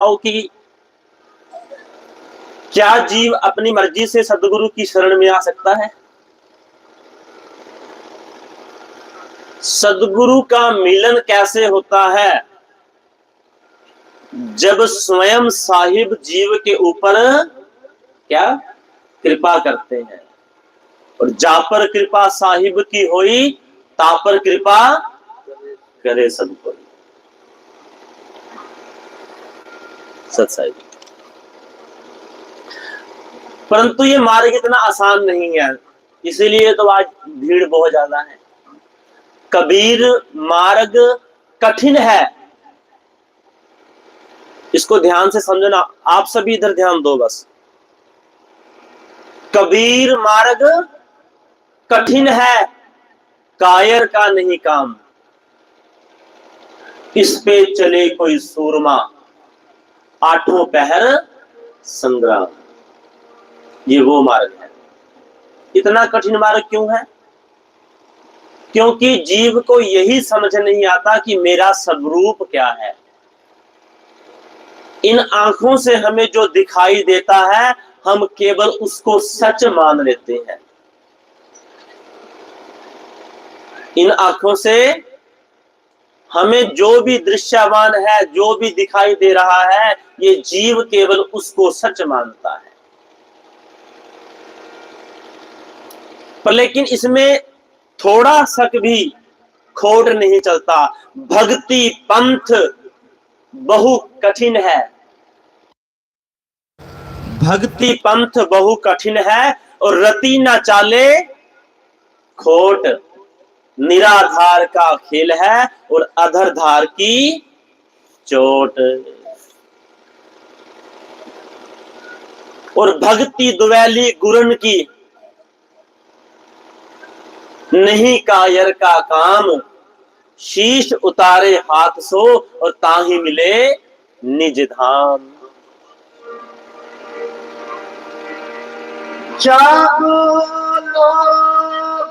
कि क्या जीव अपनी मर्जी से सदगुरु की शरण में आ सकता है? सदगुरु का मिलन कैसे होता है? जब स्वयं साहिब जीव के ऊपर क्या कृपा करते हैं, और जा पर कृपा साहिब की होई ता पर कृपा करे सदगुरु। सत साहिब। परंतु ये मार्ग इतना आसान नहीं है, इसीलिए तो आज भीड़ बहुत ज्यादा है। कबीर मार्ग कठिन है, इसको ध्यान से समझना। आप सभी इधर ध्यान दो बस। कबीर मार्ग कठिन है, कायर का नहीं काम, इस पे चले कोई सूरमा, आठों पहर संग्राम। ये वो मार्ग है। इतना कठिन मार्ग क्यों है? क्योंकि जीव को यही समझ नहीं आता कि मेरा स्वरूप क्या है। इन आंखों से हमें जो दिखाई देता है, हम केवल उसको सच मान लेते हैं। इन आंखों से हमें जो भी दृश्यमान है, जो भी दिखाई दे रहा है, ये जीव केवल उसको सच मानता है। पर लेकिन इसमें थोड़ा शक भी खोट नहीं चलता। भक्ति पंथ बहु कठिन है, भक्ति पंथ बहु कठिन है, और रति न चाले खोट, निराधार का खेल है और अधरधार की चोट। और भक्ति दुवैली गुरन की, नहीं कायर का काम, शीश उतारे हाथ सो और ताही मिले निज धाम। जागो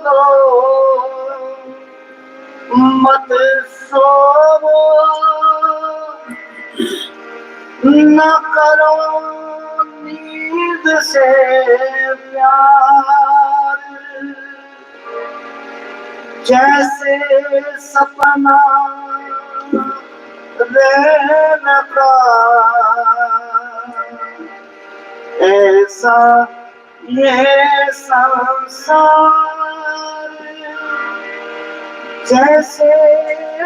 लोगो मत सोवो, न करो नींद से प्यार, जैसे सपना रहने का, ऐसा ये संसार, जैसे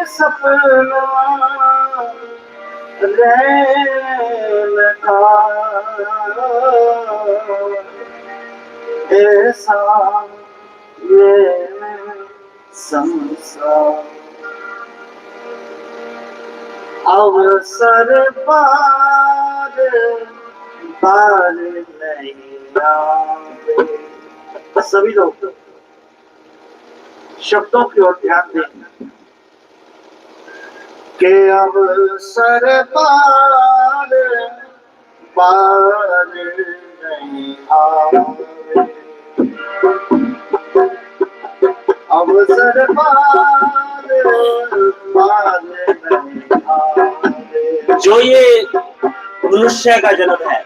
सपना रहने का, ऐसा ये संसार। अवसर पार पार नहीं आवे। सभी लोग शब्दों की ओर ध्यान दें कि अवसर पार पार नहीं आवे, अवसर पार पार नहीं आवे। जो ये मनुष्य का जन्म है,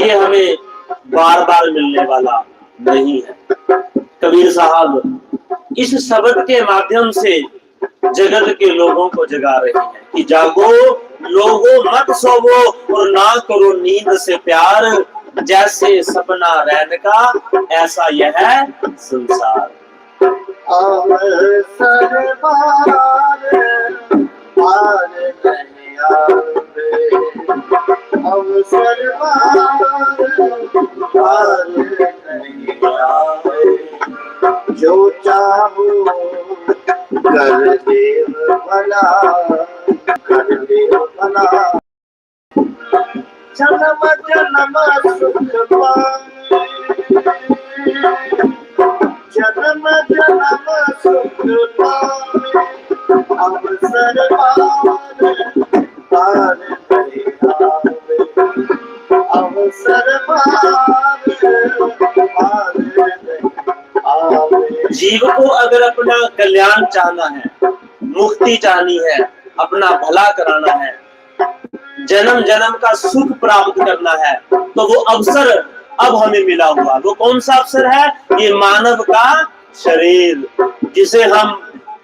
ये हमें बार बार मिलने वाला नहीं है। कबीर साहब इस शब्द के माध्यम से जगत के लोगों को जगा रहे हैं कि जागो लोगों मत सोवो और ना करो नींद से प्यार, जैसे सपना रहने का ऐसा यह है संसार। अवसर पार पार नहीं आवे, अवसर पार पार नहीं आवे। जो चाहो कर देव भला, कर देव भला, जन्म जन्म सुख पाए, जन्म जन्म सुख पाए। अवसर पार पार नहीं आवे, अवसर पार पार नहीं आवे। जीव को अगर अपना कल्याण चाहना है, मुक्ति चाहनी है, अपना भला कराना है, जन्म जन्म का सुख प्राप्त करना है, तो वो अवसर अब हमें मिला हुआ। वो कौन सा अवसर है? ये मानव का शरीर, जिसे हम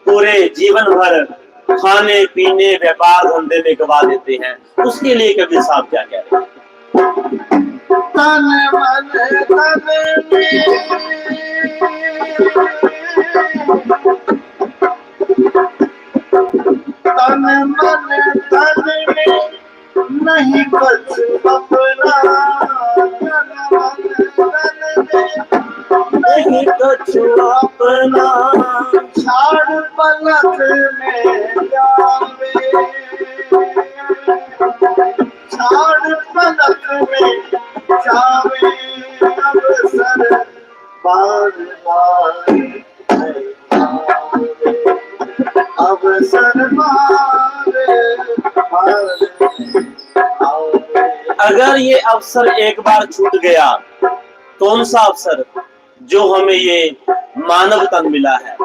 पूरे जीवन भर खाने पीने व्यापार धंधे में गवा देते हैं। उसके लिए कबीर साहब क्या कह रहे हैं? तन मन तन में नहीं कुछ अपना, तन मन तन में नहीं कुछ अपना, छाड़ पलक में जावे, छाड़ पलक में जावे, अवसर बार बार नहीं आवे, अवसर बार बार नहीं आवे। अगर ये अवसर एक बार छूट गया, कौन सा अवसर? जो हमें ये मानव तन मिला है,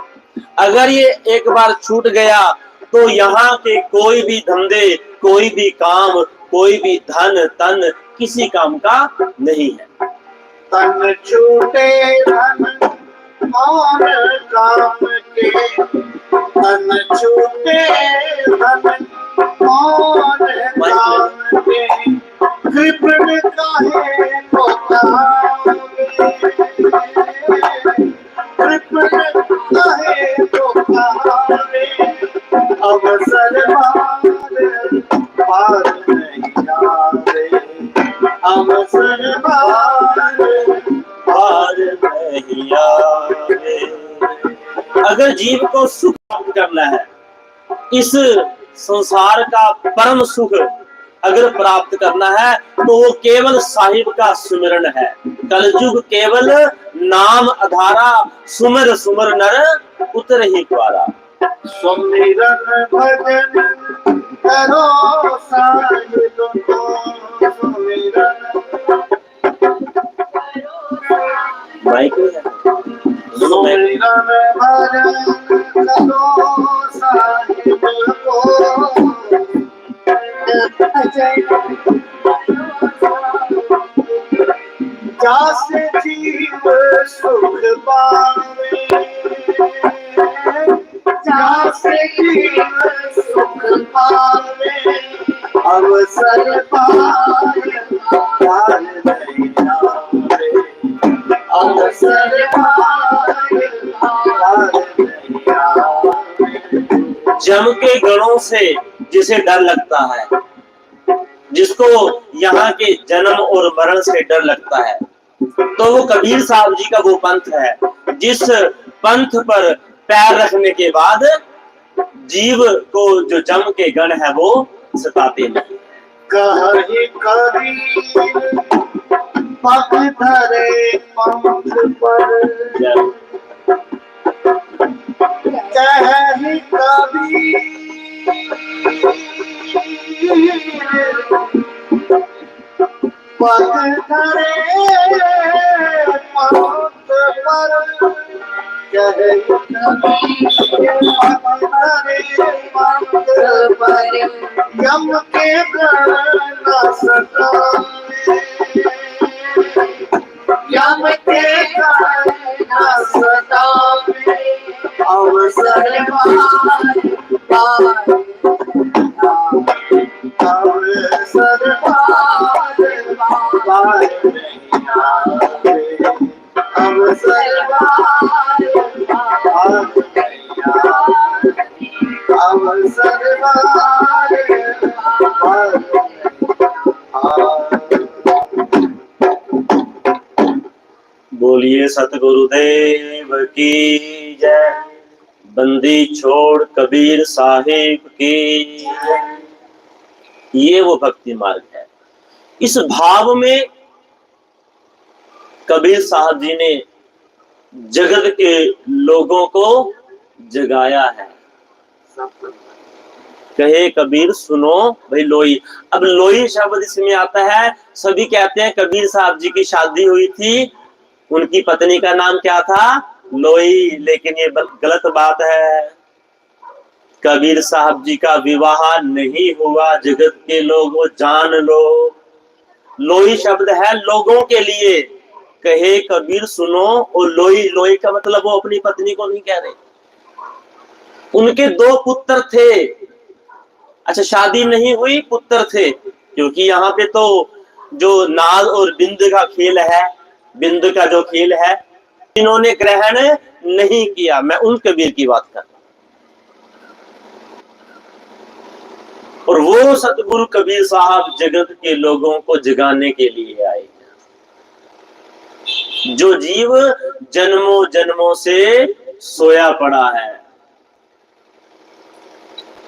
अगर ये एक बार छूट गया तो यहाँ के कोई भी धंधे, कोई भी काम, कोई भी धन तन किसी काम का नहीं है। तन छूटे धन और काम के, तन छूटे धन और काम के, कृपण काहे को कावे, कृपण काहे को कावे, अवसर बार नहीं आवे, अवसर बार नहीं आवे। अगर जीव को सुख प्राप्त करना है, इस संसार का परम सुख अगर प्राप्त करना है, तो वो केवल साहिब का सुमिरन है। कलयुग केवल नाम आधारा, सुमिर सुमिर नर उतर ही द्वारा। सुमिरन भजन करो साहिब को, सुमिरन माइक सुमिरन भजन करो साहिब को, जासे जीव सुख पावे, जासे जीव सुख पावे, अवसर पार नहीं आवे, अवसर पार नहीं आवे। जम के गणों से जिसे डर लगता है, जिसको यहाँ के जन्म और मरण से डर लगता है, तो वो कबीर साहब जी का वो पंथ है, जिस पंथ पर पैर रखने के बाद जीव को जो जम के गण है वो सताते नहीं। कहीं कबीर पग धरे पंथ पर, कहीं कबीर पग धरे पंथ पर, कहीं कबीर पग धरे पंथ पर, यम के गण न सतावे, यम के गण न सतावे, अवसर बार बार अवसर बार बार नहीं आवे, अवसर बार बार नहीं आवे, अवसर बार बार बोलिए सतगुरुदेव की जय। बंदी छोड़ कबीर साहिब की जय। ये वो भक्ति मार्ग है। इस भाव में कबीर साहब जी ने जगत के लोगों को जगाया है। कहे कबीर सुनो भाई लोई। अब लोई शब्द इसमें आता है। सभी कहते हैं कबीर साहब जी की शादी हुई थी, उनकी पत्नी का नाम क्या था? लोई। लेकिन ये गलत बात है। कबीर साहब जी का विवाह नहीं हुआ, जगत के लोगों जान लो। लोई शब्द है लोगों के लिए, कहे कबीर सुनो। और लोई, लोई का मतलब वो अपनी पत्नी को नहीं कह रहे। उनके 2 पुत्र थे। अच्छा, शादी नहीं हुई, पुत्र थे। क्योंकि यहाँ पे तो जो नाद और बिंद का खेल है, बिंद का जो खेल है, इन्होंने ग्रहण नहीं किया। मैं उन कबीर की बात कर रहा हूं। और वो सतगुरु कबीर साहब जगत के लोगों को जगाने के लिए आए, जो जीव जन्मों जन्मों से सोया पड़ा है।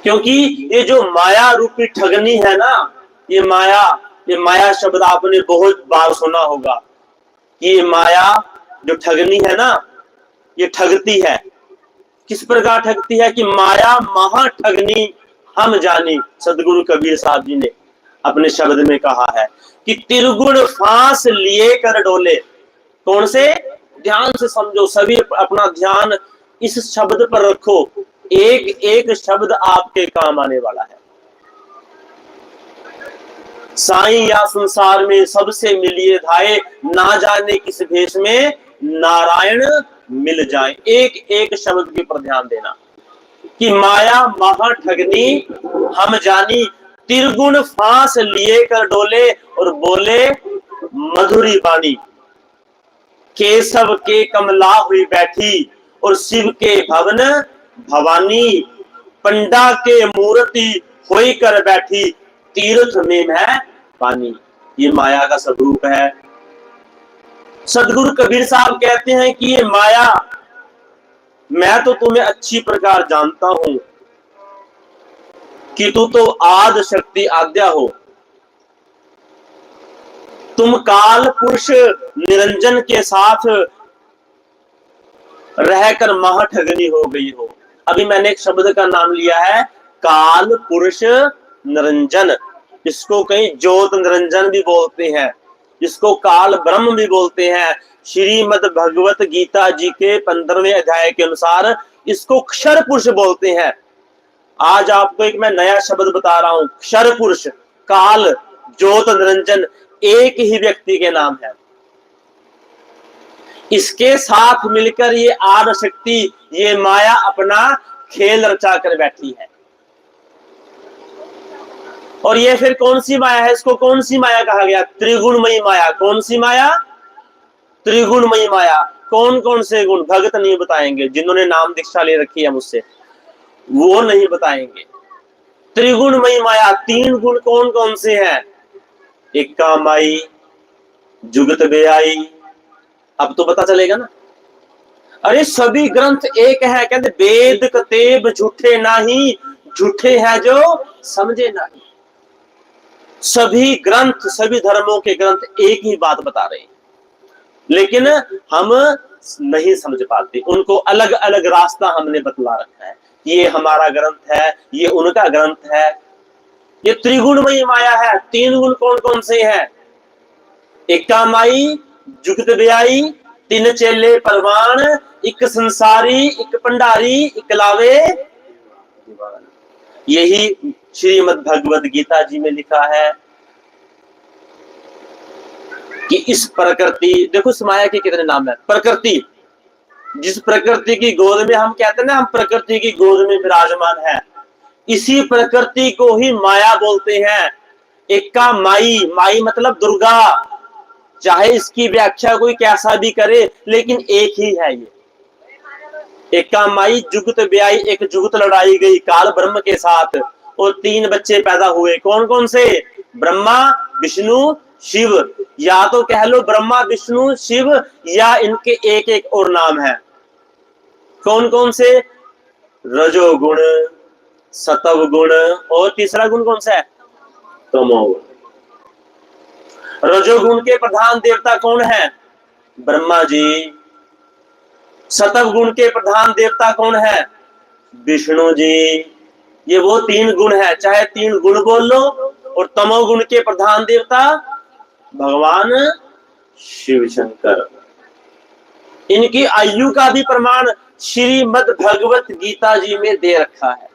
क्योंकि ये जो माया रूपी ठगनी है ना, ये माया शब्द आपने बहुत बार सुना होगा कि ये माया जो ठगनी है ना, ये ठगती है। किस प्रकार ठगती है कि माया महा ठगनी हम जानी। सदगुरु कबीर साहब जी ने अपने शब्द में कहा है कि त्रिगुण फांस लिए कर डोले। कौन से? ध्यान से समझो, सभी अपना ध्यान इस शब्द पर रखो। एक एक शब्द आपके काम आने वाला है। साईं या संसार में सबसे मिलिए धाये, ना जाने किस भेष में नारायण मिल जाए। एक एक शब्द के पर ध्यान देना कि माया महा ठगनी हम जानी, त्रिगुण फांस लिए कर डोले और बोले मधुरी बानी। केशव के कमला हुई बैठी और शिव के भवन भवानी, पंडा के मूर्ति होई कर बैठी, तीर्थ में है पानी। ये माया का स्वरूप है। सदगुरु कबीर साहब कहते हैं कि ये माया, मैं तो तुम्हें अच्छी प्रकार जानता हूं कि तू तो आद शक्ति आद्या हो, तुम काल पुरुष निरंजन के साथ रहकर महाठगनी हो गई हो। अभी मैंने एक शब्द का नाम लिया है, काल पुरुष निरंजन। इसको कहीं ज्योत निरंजन भी बोलते हैं, इसको काल ब्रह्म भी बोलते हैं। श्रीमद् भगवत गीता जी के 15वें अध्याय के अनुसार इसको क्षर पुरुष बोलते हैं। आज आपको एक मैं नया शब्द बता रहा हूं, क्षर पुरुष, काल, ज्योत निरंजन, एक ही व्यक्ति के नाम है। इसके साथ मिलकर ये आद शक्ति, ये माया अपना खेल रचा कर बैठी है। और ये फिर कौन सी माया है? इसको कौन सी माया कहा गया? त्रिगुणमयी माया। कौन सी माया? त्रिगुणमयी माया। कौन कौन से गुण? भगत नहीं बताएंगे, जिन्होंने नाम दीक्षा ले रखी है मुझसे, वो नहीं बताएंगे। त्रिगुणमयी माया, 3 गुण कौन कौन से हैं? इक्का माई, जुगत बेआई। अब तो पता चलेगा ना। अरे सभी ग्रंथ एक है, कहते वेद कतेब झूठे नाही, झूठे हैं जो समझे नहीं। सभी ग्रंथ, सभी धर्मों के ग्रंथ एक ही बात बता रहे हैं, लेकिन हम नहीं समझ पाते। उनको अलग अलग रास्ता हमने बतला रखा है। ये हमारा ग्रंथ है, ये उनका ग्रंथ है। ये त्रिगुणमयी माया है। 3 गुण कौन कौन से हैं? इक्का माई, जुगत बेआई, 3 चेले परवान, एक संसारी, एक पंडारी, इकलावे। यही श्रीमद् भगवत गीता जी में लिखा है कि इस प्रकृति, देखो इस माया के कितने नाम है। प्रकृति, जिस प्रकृति की गोद में हम कहते हैं ना, हम प्रकृति की गोद में विराजमान है, इसी प्रकृति को ही माया बोलते हैं। इक्का माई, माई मतलब दुर्गा। चाहे इसकी व्याख्या कोई कैसा भी करे, लेकिन एक ही है ये। इक्का माई, जुगत ब्याई, एक जुगत लड़ाई गई काल ब्रह्म के साथ और 3 बच्चे पैदा हुए। कौन कौन से? ब्रह्मा, विष्णु, शिव। या तो कह लो ब्रह्मा, विष्णु, शिव, या इनके एक एक और नाम है। कौन कौन से? रजोगुण, सतवगुण, और तीसरा गुण कौन सा है? तमोगुण। रजोगुण के प्रधान देवता कौन है? ब्रह्मा जी। सतव गुण के प्रधान देवता कौन है? विष्णु जी। ये वो 3 गुण है, चाहे 3 गुण बोल लो। और तमोगुण के प्रधान देवता भगवान शिव शंकर। इनकी आयु का भी प्रमाण श्रीमद् भगवत गीता जी में दे रखा है।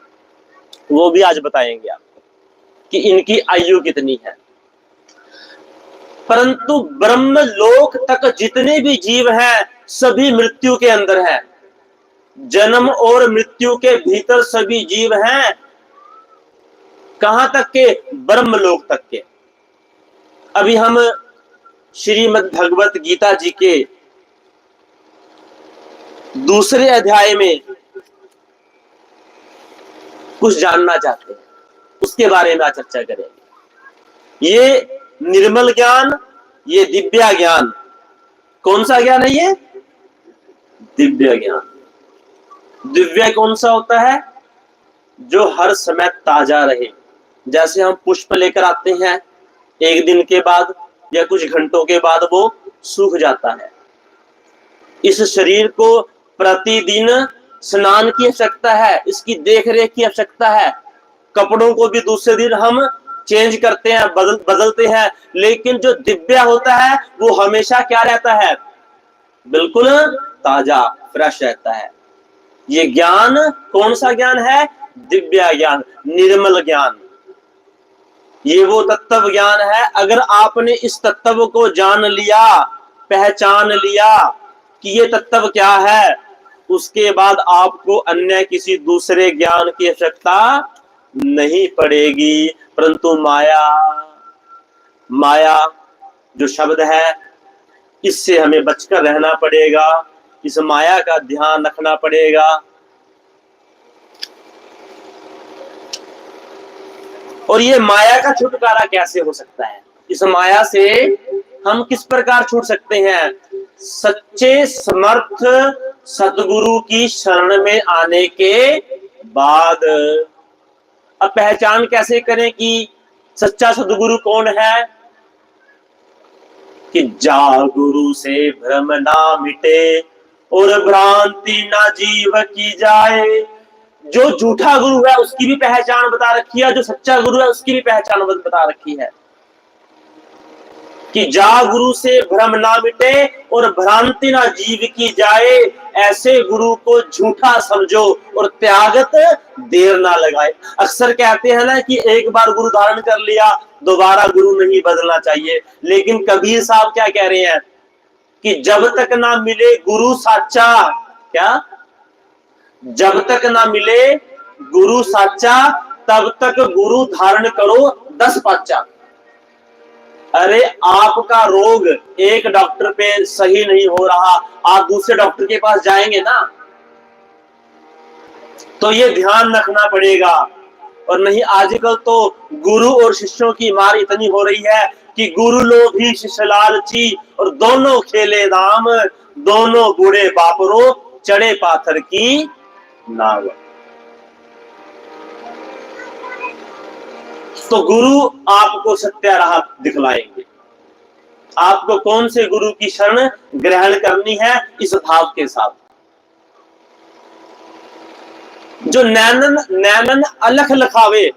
वो भी आज बताएंगे आपको कि इनकी आयु कितनी है। परंतु ब्रह्म लोक तक जितने भी जीव हैं सभी मृत्यु के अंदर हैं। जन्म और मृत्यु के भीतर सभी जीव हैं। कहां तक के? ब्रह्म लोक तक के। अभी हम श्रीमद् भगवत गीता जी के दूसरे अध्याय में कुछ जानना चाहते हैं, उसके बारे में आज चर्चा करेंगे। ये निर्मल ज्ञान, ये दिव्य ज्ञान। कौन सा ज्ञान है ये? दिव्य ज्ञान। दिव्य कौन सा होता है? जो हर समय ताजा रहे। जैसे हम पुष्प लेकर आते हैं, एक दिन के बाद या कुछ घंटों के बाद वो सूख जाता है। इस शरीर को प्रतिदिन स्नान की आवश्यकता है, इसकी देखरेख की आवश्यकता है। कपड़ों को भी दूसरे दिन हम चेंज करते हैं, बदलते हैं। लेकिन जो दिव्य होता है वो हमेशा क्या रहता है? बिल्कुल ताजा, फ्रेश रहता है। ये ज्ञान कौन सा ज्ञान है? दिव्य ज्ञान, निर्मल ज्ञान। ये वो तत्व ज्ञान है। अगर आपने इस तत्व को जान लिया, पहचान लिया कि ये तत्व क्या है, उसके बाद आपको अन्य किसी दूसरे ज्ञान की आवश्यकता नहीं पड़ेगी। परंतु माया जो शब्द है, इससे हमें बचकर रहना पड़ेगा। इस माया का ध्यान रखना पड़ेगा। और ये माया का छुटकारा कैसे हो सकता है? इस माया से हम किस प्रकार छूट सकते हैं? सच्चे समर्थ सतगुरु की शरण में आने के बाद। अब पहचान कैसे करें कि सच्चा सतगुरु कौन है? कि जा गुरु से भ्रम ना मिटे और भ्रांति ना जीव की जाए। जो झूठा गुरु है उसकी भी पहचान बता रखी है, जो सच्चा गुरु है उसकी भी पहचान बता रखी है। कि जा गुरु से भ्रम ना मिटे और भ्रांति ना जीव की जाए। ऐसे गुरु को झूठा समझो और त्यागत देर ना लगाए। अक्सर कहते हैं ना कि एक बार गुरु धारण कर लिया, दोबारा गुरु नहीं बदलना चाहिए। लेकिन कबीर साहब क्या कह रहे हैं कि जब तक ना मिले गुरु साचा, क्या? जब तक ना मिले गुरु साचा तब तक गुरु धारण करो 10 पाचा। अरे आपका रोग एक डॉक्टर पे सही नहीं हो रहा, आप दूसरे डॉक्टर के पास जाएंगे ना। तो ये ध्यान रखना पड़ेगा। और नहीं, आजकल तो गुरु और शिष्यों की मार इतनी हो रही है कि गुरु लोभी शिष्य लालची और दोनों खेले दाम, दोनों बूढ़े बापरो चढ़े पाथर की नाव। तो गुरु आपको सत्य राह दिखलाएंगे। आपको कौन से गुरु की शरण ग्रहण करनी है, इस भाव के साथ। जो नैनन अलख लखावे,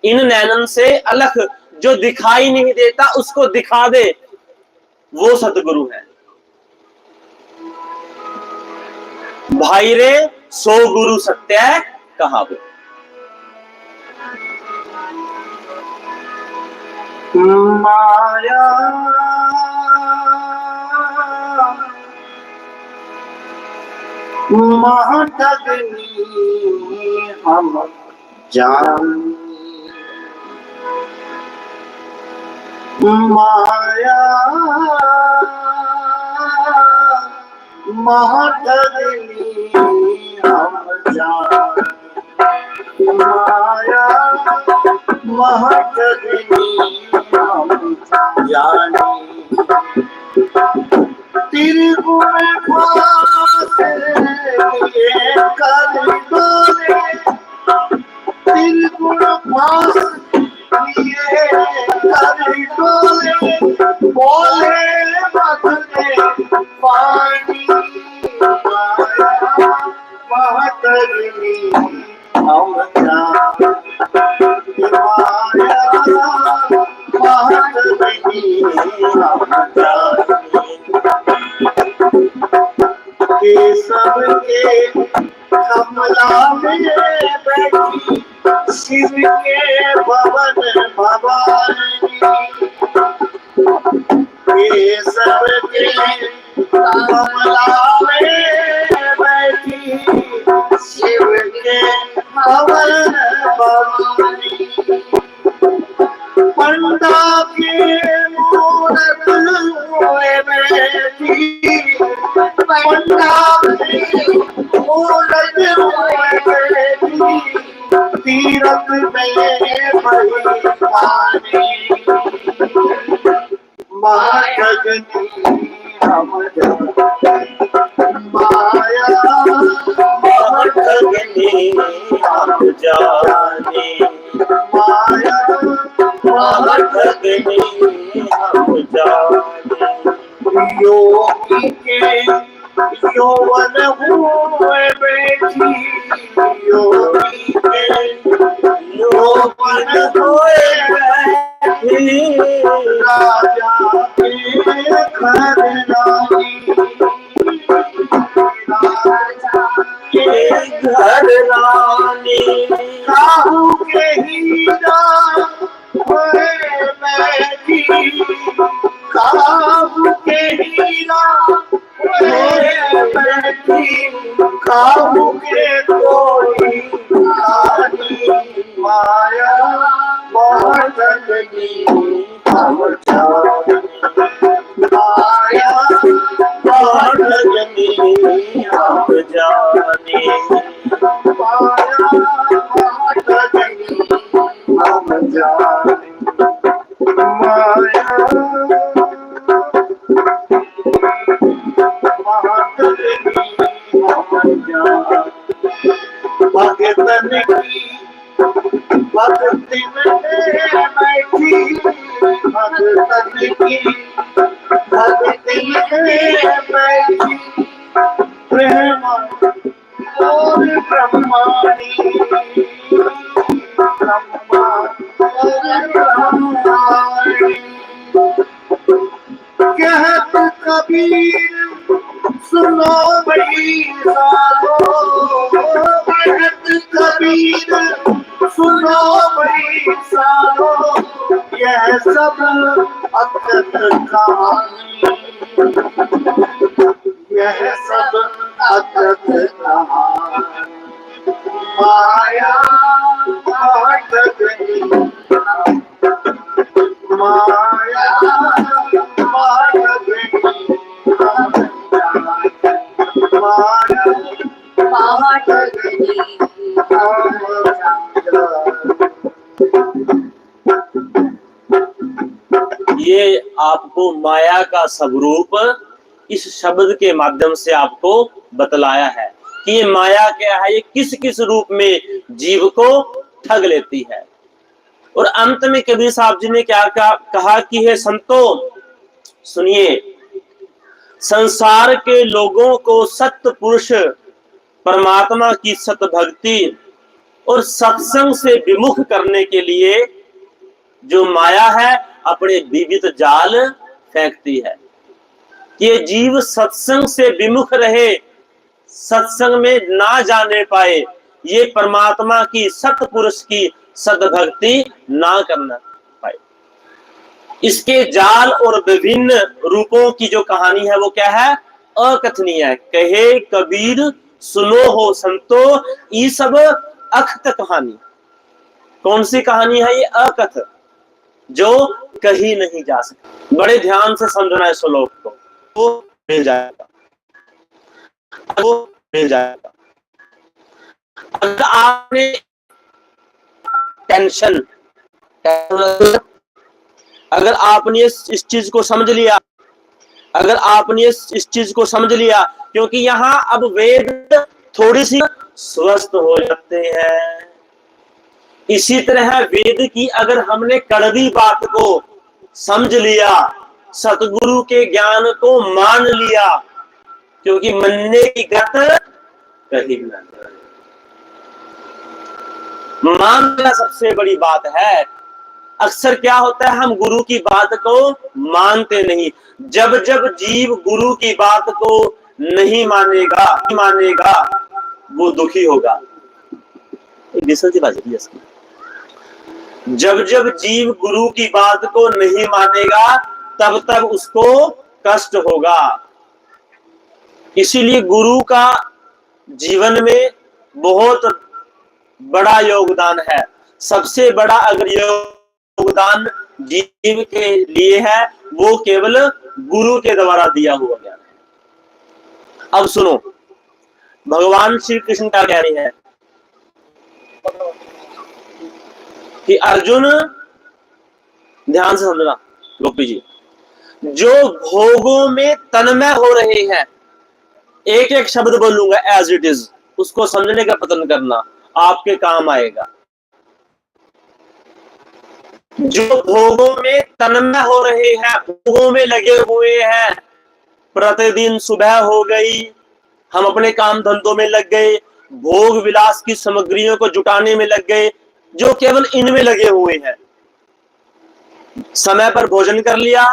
इन नैनन से अलख जो दिखाई नहीं देता उसको दिखा दे, वो सतगुरु है। भाई रे सो गुरु सत्य कहावे। माया महाठगनी हम जान। माया महाठगनी हम जान। माया महाठगनी हम जाने। त्रिगुण पास लिए कर डोले, त्रिगुण पास लिए कर डोले। बोले बदले पानी माया महाठगनी हम जाने। माया महाठगनी हम जाने। के सबके कमला में बैठी कमला में बैठी शिव के भवन भवानी। पंडा के मूरत में बैठी, पंडा के मूरत में बैठी, तीरथ में भई पानी। माँ जगनी हम माया, माँ जगनी हम जाने, माया माँ जगनी हम जाने। योगी के यौवन हुए बैठी, योगी के यौवन हुए बैठी, राजा के घर रानी, राजा के घर रानी। काहू के हीरा हुए बैठी, काहू के हीरा हुए बैठी, काहू के कोई रानी। माया बहुत जगनी हम जाने, माया माँ जगनी हम जाने, माया बहुत जगनी हम जाने, माया बहुत जगनी हम जाने। भगतन की भक्ति में बैठी, भगतन की भक्ति में बैठी, प्रेम और ब्रह्माणी, ब्रह्मा और ब्रह्माणी। कहत कबीर सुनो बड़ी साधो, कहत कबीर सुनो बड़ी साधो, यह सब अकथ कहानी, यह सब अकथ कहानी। माया जगनी, माया माया जगनी माया माया जगनी ये आपको माया का स्वरूप इस शब्द के माध्यम से आपको बतलाया है कि ये माया क्या है, ये किस किस रूप में जीव को ठग लेती है। और अंत में कबीर साहब जी ने क्या कहा कि हे संतों सुनिए, संसार के लोगों को सत्य पुरुष परमात्मा की सत्य भक्ति और सत्संग से विमुख करने के लिए जो माया है अपने विविध जाल फेंकती है। ये जीव सत्संग से विमुख रहे, सत्संग में ना जाने पाए, ये परमात्मा की सत्य पुरुष की सद्भक्ति ना करना पाए। इसके जाल और विभिन्न रूपों की जो कहानी है वो क्या है, अकथनीय है। कहे कबीर सुनो हो संतो, ये सब अकथ कहानी। कौन सी कहानी है ये? अकथ, जो कही नहीं जा सकती। बड़े ध्यान से समझना है श्लोक को, वो मिल जाएगा, वो मिल जाएगा। अगर आपने टेंशन, अगर आपने इस चीज को समझ लिया, अगर आपने इस चीज को समझ लिया, क्योंकि यहाँ अब वेद थोड़ी सी स्वस्थ हो जाते हैं। इसी तरह वेद की अगर हमने कड़वी बात को समझ लिया, सतगुरु के ज्ञान को मान लिया, क्योंकि मनने की गत कहीं ना, मानना सबसे बड़ी बात है। अक्सर क्या होता है, हम गुरु की बात को मानते नहीं। जब जब जीव गुरु की बात को नहीं मानेगा वो दुखी होगा। जब जब जीव गुरु की बात को नहीं मानेगा तब तब उसको कष्ट होगा। इसीलिए गुरु का जीवन में बहुत बड़ा योगदान है। सबसे बड़ा अगर योगदान जीव के लिए है वो केवल गुरु के द्वारा दिया हुआ ज्ञान है। अब सुनो, भगवान श्री कृष्ण का कह रहे हैं कि अर्जुन, ध्यान से समझना गोपी जी, जो भोगों में तन्मय हो रहे हैं, एक एक शब्द बोलूंगा एज इट इज, उसको समझने का प्रयत्न करना, आपके काम आएगा। जो भोगों में तन्मय हो रहे हैं, भोगों में लगे हुए हैं, प्रतिदिन सुबह हो गई, हम अपने काम धंधों में लग गए, भोग विलास की सामग्रियों को जुटाने में लग गए, जो केवल इनमें लगे हुए हैं। समय पर भोजन कर लिया,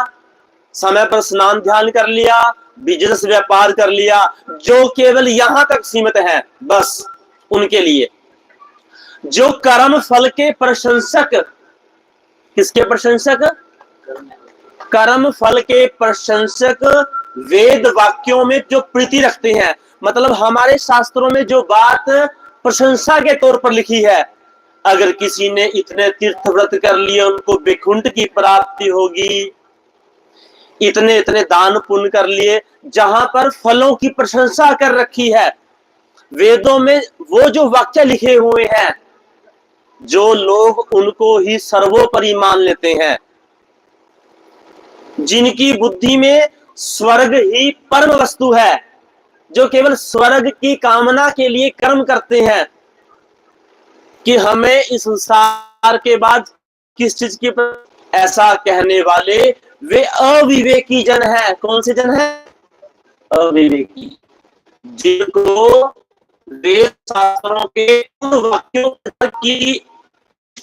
समय पर स्नान ध्यान कर लिया, बिजनेस व्यापार कर लिया, जो केवल यहां तक सीमित है, बस उनके लिए। जो कर्म फल के प्रशंसक, किसके प्रशंसक? कर्म फल के प्रशंसक, वेद वाक्यों में जो प्रीति रखते हैं, मतलब हमारे शास्त्रों में जो बात प्रशंसा के तौर पर लिखी है, अगर किसी ने इतने तीर्थ व्रत कर लिए उनको वैकुंठ की प्राप्ति होगी, इतने इतने दान पुण्य कर लिए, जहां पर फलों की प्रशंसा कर रखी है, वेदों में वो जो वाक्य लिखे हुए हैं, जो लोग उनको ही सर्वोपरि मान लेते हैं, जिनकी बुद्धि में स्वर्ग ही परम वस्तु है, जो केवल स्वर्ग की कामना के लिए कर्म करते हैं कि हमें इस संसार के बाद किस चीज की, ऐसा कहने वाले वे अविवेकी जन हैं। कौन से जन हैं? अविवेकी, जिनको वेद शास्त्रों के उन वाक्यों की